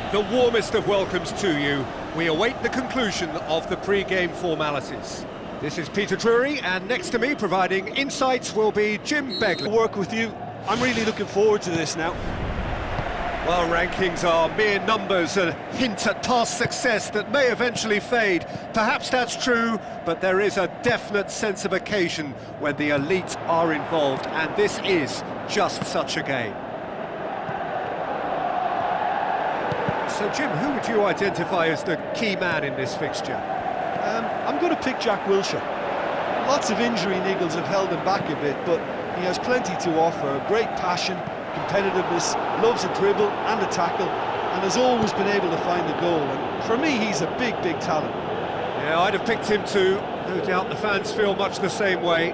The warmest of welcomes to you. We await the conclusion of the pre-game formalities. This is Pes17uy, and next to me providing insights will be Jim Begley. Work with you. I'm really looking forward to this now. Well, rankings are mere numbers, a hint at past success that may eventually fade. Perhaps that's true, but there is a definite sense of occasion when the elite are involved, and this is just such a game. So, Jim, who would you identify as the key man in this fixture? I'm going to pick Jack Wilshere. Lots of injury niggles have held him back a bit, but he has plenty to offer. Great passion, competitiveness, loves a dribble and a tackle, and has always been able to find the goal. And for me, he's a big, big talent. Yeah, I'd have picked him too. No doubt the fans feel much the same way.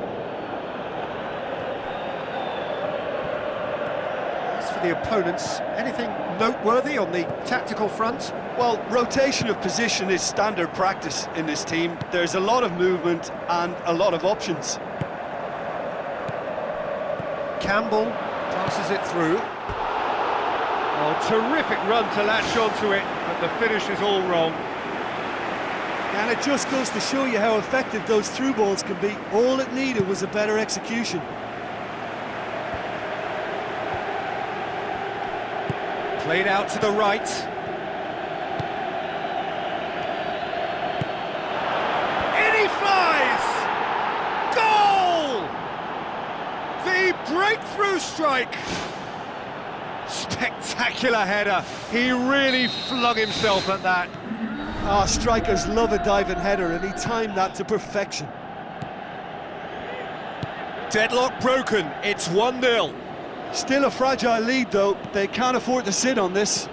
The opponents, anything noteworthy on the tactical front? Well, rotation of position is standard practice in this team. There's a lot of movement and a lot of options. Campbell passes it through. Oh, terrific run to latch onto it, but the finish is all wrong. And it just goes to show you how effective those through balls can be. All it needed was a better execution. Played out to the right. In he flies! Goal! The breakthrough strike! Spectacular header. He really flung himself at that. Strikers love a diving header, and he timed that to perfection. Deadlock broken. It's 1-0. Still a fragile lead, though. They can't afford to sit on this.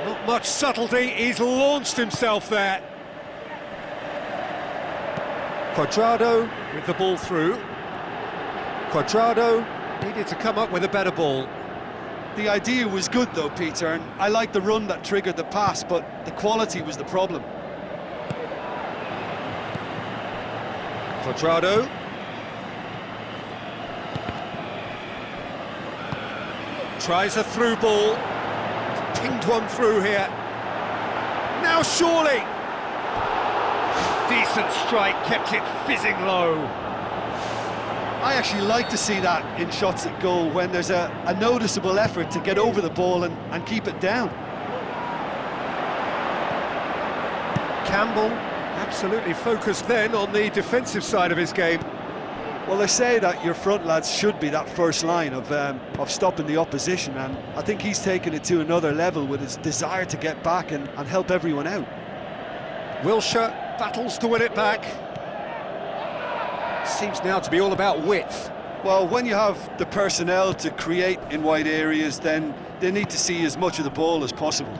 Not much subtlety, he's launched himself there. Cuadrado with the ball through. Cuadrado needed to come up with a better ball. The idea was good, though, Peter, and I like the run that triggered the pass, but the quality was the problem. Cuadrado. Tries a through ball. He's pinged one through here. Now surely! Decent strike, kept it fizzing low. I actually like to see that in shots at goal, when there's a noticeable effort to get over the ball and keep it down. Campbell absolutely focused then on the defensive side of his game. Well, they say that your front lads should be that first line of stopping the opposition, and I think he's taken it to another level with his desire to get back and help everyone out. Wilshere battles to win it back. Seems now to be all about width. Well, when you have the personnel to create in wide areas, then they need to see as much of the ball as possible.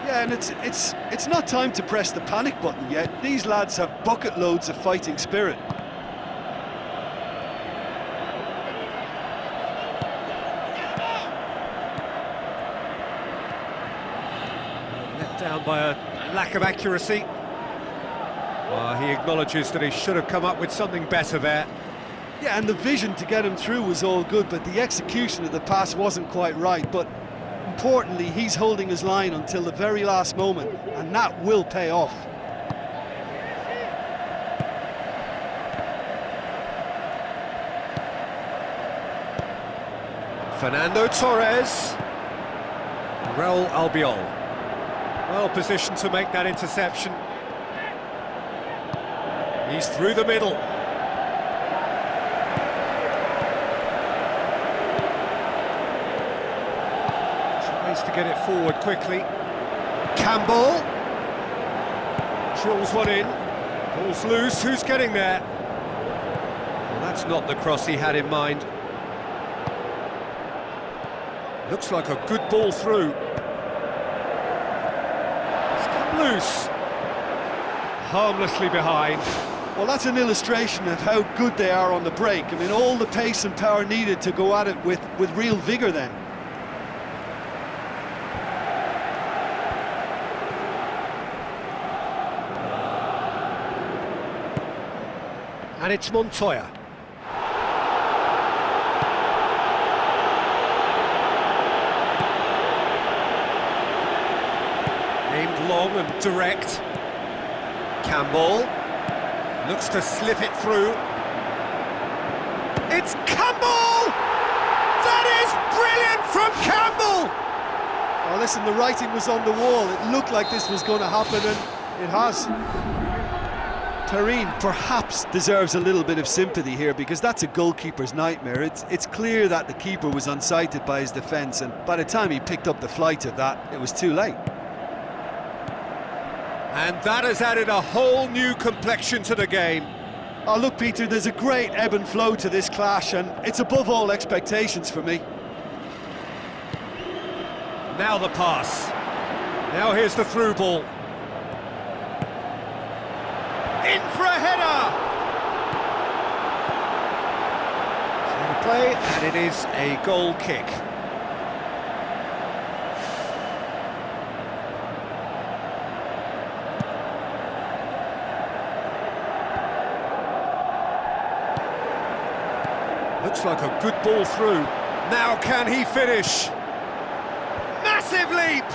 Yeah, and it's not time to press the panic button yet. These lads have bucket loads of fighting spirit. Down by a lack of accuracy. He acknowledges that he should have come up with something better there. Yeah, and the vision to get him through was all good, but the execution of the pass wasn't quite right. But importantly, he's holding his line until the very last moment, and that will pay off. Fernando Torres. Raul Albiol. Well positioned to make that interception. He's through the middle. Tries to get it forward quickly. Campbell drills one in. Ball's loose, who's getting there? Well, that's not the cross he had in mind. Looks like a good ball through. It's come loose. Harmlessly behind. Well, that's an illustration of how good they are on the break. I mean, all the pace and power needed to go at it with real vigour then. And it's Montoya. Aimed long and direct. Campbell looks to slip it through. It's Campbell! That is brilliant from Campbell! Oh, listen, the writing was on the wall. It looked like this was going to happen, and it has. Tareen perhaps deserves a little bit of sympathy here, because that's a goalkeeper's nightmare. It's clear that the keeper was unsighted by his defence, and by the time he picked up the flight of that, it was too late. And that has added a whole new complexion to the game. Oh, look, Peter, there's a great ebb and flow to this clash, and it's above all expectations for me. Now the pass. Now here's the through ball. In for a header! So the play, and it is a goal kick. Looks like a good ball through. Now can he finish? Massive leap!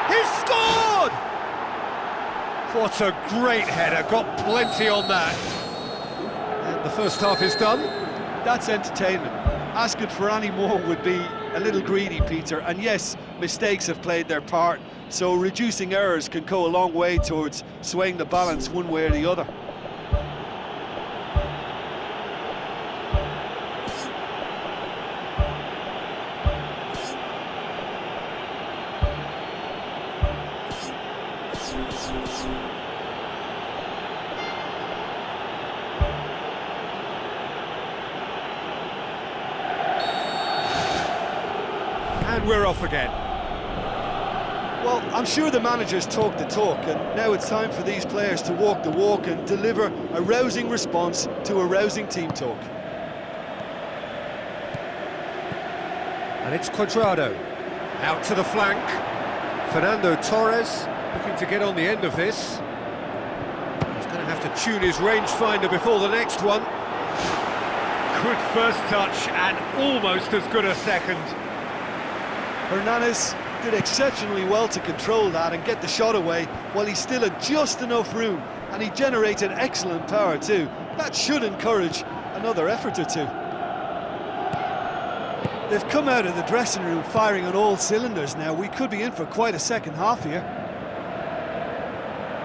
He's scored! What a great header, got plenty on that. And the first half is done. That's entertainment. Asking for any more would be a little greedy, Peter. And yes, mistakes have played their part, so reducing errors can go a long way towards swaying the balance one way or the other. And we're off again. Well, I'm sure the managers talk the talk, and now it's time for these players to walk the walk and deliver a rousing response to a rousing team talk. And it's Cuadrado. Out to the flank. Fernando Torres looking to get on the end of this. He's going to have to tune his rangefinder before the next one. Good first touch and almost as good a second. Hernanes did exceptionally well to control that and get the shot away while he still had just enough room, and he generated excellent power too. That should encourage another effort or two. They've come out of the dressing room firing on all cylinders now. We could be in for quite a second half here.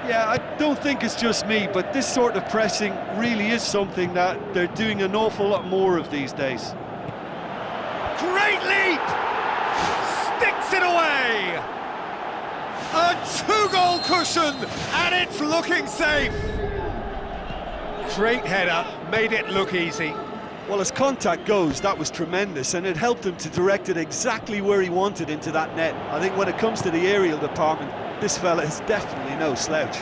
Yeah, I don't think it's just me, but this sort of pressing really is something that they're doing an awful lot more of these days. Great leap! Sticks it away! A two-goal cushion, and it's looking safe! Great header, made it look easy. Well, as contact goes, that was tremendous, and it helped him to direct it exactly where he wanted into that net. I think when it comes to the aerial department, this fella is definitely no slouch.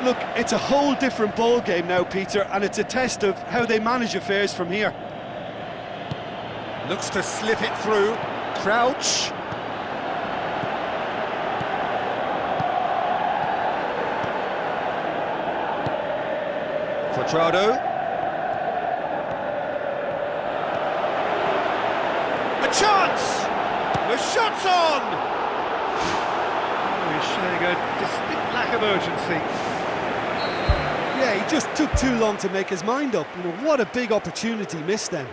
Look, it's a whole different ball game now, Peter, and it's a test of how they manage affairs from here. Looks to slip it through. Crouch. Cuadrado. A chance! The shot's on! Oh, he's showing a distinct lack of urgency. Yeah, he just took too long to make his mind up. You know, what a big opportunity missed then.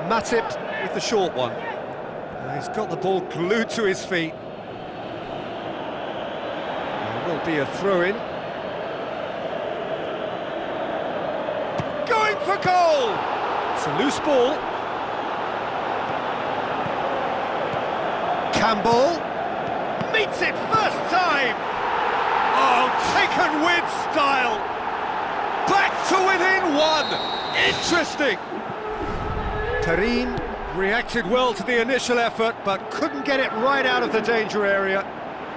Matip with the short one. He's got the ball glued to his feet. There will be a throw-in. Going for goal! It's a loose ball. Campbell meets it first time. Oh, taken with style. Back to within one. Interesting. Tarin reacted well to the initial effort, but couldn't get it right out of the danger area.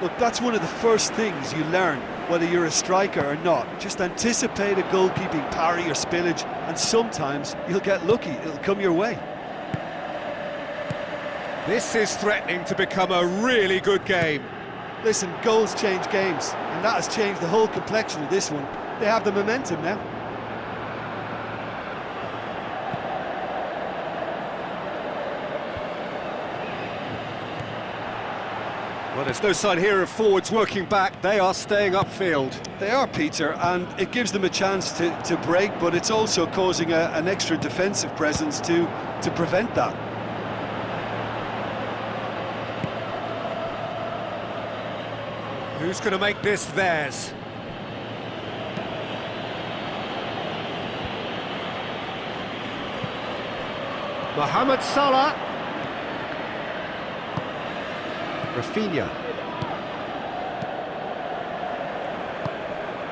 Look, that's one of the first things you learn, whether you're a striker or not. Just anticipate a goalkeeping parry or spillage, and sometimes you'll get lucky, it'll come your way. This is threatening to become a really good game. Listen, goals change games, and that has changed the whole complexion of this one. They have the momentum now. Well, there's no sign here of forwards working back. They are staying upfield. They are, Peter, and it gives them a chance to break, but it's also causing an extra defensive presence to prevent that. Who's going to make this theirs? Mohamed Salah. Rafinha.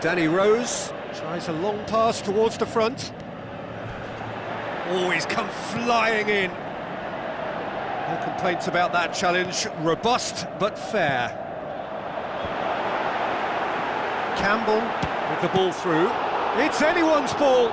Danny Rose tries a long pass towards the front. Oh, he's come flying in. No complaints about that challenge. Robust but fair. Campbell with the ball through. It's anyone's ball.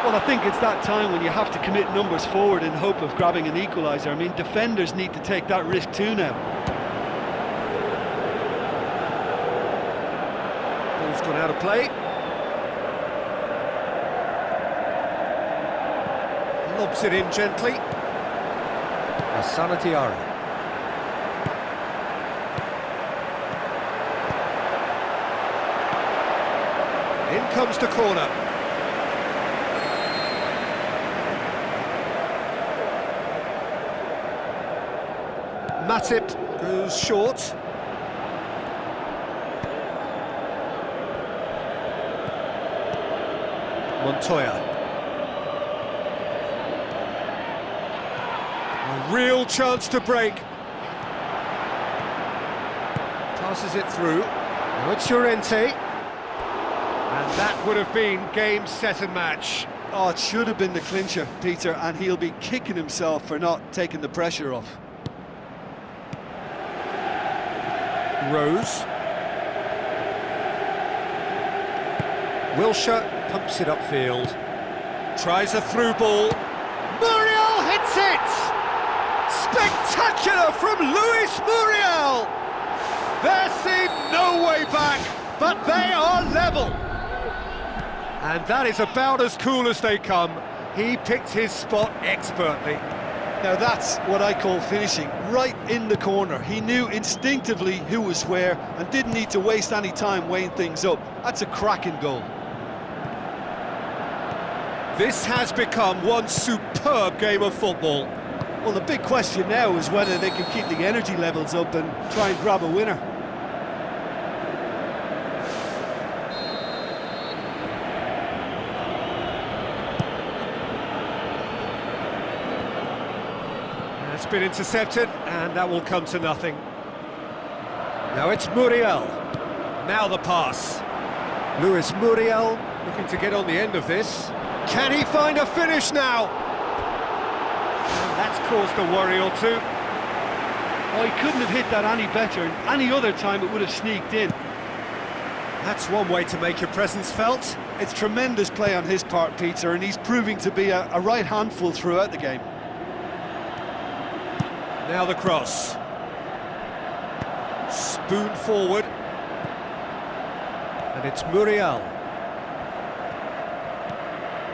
Well, I think it's that time when you have to commit numbers forward in hope of grabbing an equaliser. I mean, defenders need to take that risk too now. Ball's gone out of play. Lobs it in gently. Asana Diarra. In comes the corner. Matip goes short. Montoya. A real chance to break. Passes it through. Now it's Llorente. And that would have been game, set and match. Oh, it should have been the clincher, Peter, and he'll be kicking himself for not taking the pressure off. Rose. Wilshere pumps it upfield. Tries a through ball. Muriel hits it! Spectacular from Luis Muriel! There seemed no way back, but they are level. And that is about as cool as they come. He picked his spot expertly. Now that's what I call finishing, right in the corner. He knew instinctively who was where and didn't need to waste any time weighing things up. That's a cracking goal. This has become one superb game of football. Well, the big question now is whether they can keep the energy levels up and try and grab a winner. It's been intercepted, and that will come to nothing. Now it's Muriel. Now the pass. Luis Muriel looking to get on the end of this. Can he find a finish now? And that's caused a worry or two. Oh, he couldn't have hit that any better. Any other time it would have sneaked in. That's one way to make your presence felt. It's tremendous play on his part, Peter, and he's proving to be a right handful throughout the game. Now the cross. Spoon forward. And it's Muriel.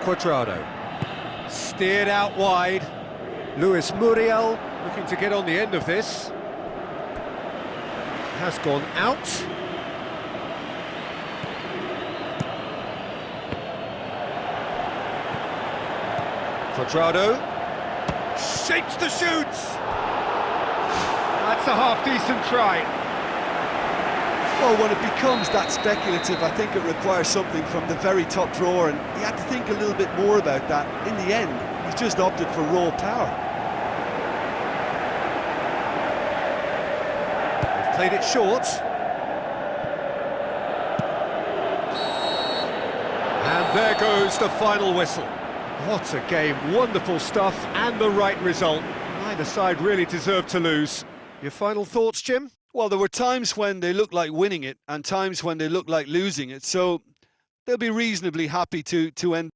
Cuadrado. Steered out wide. Luis Muriel looking to get on the end of this. Has gone out. Cuadrado. Shapes the shoots. That's a half-decent try. Well, when it becomes that speculative, I think it requires something from the very top drawer, and he had to think a little bit more about that. In the end, he's just opted for raw power. They've played it short. And there goes the final whistle. What a game, wonderful stuff, and the right result. Neither side really deserved to lose. Your final thoughts, Jim? Well, there were times when they looked like winning it and times when they looked like losing it, so they'll be reasonably happy to end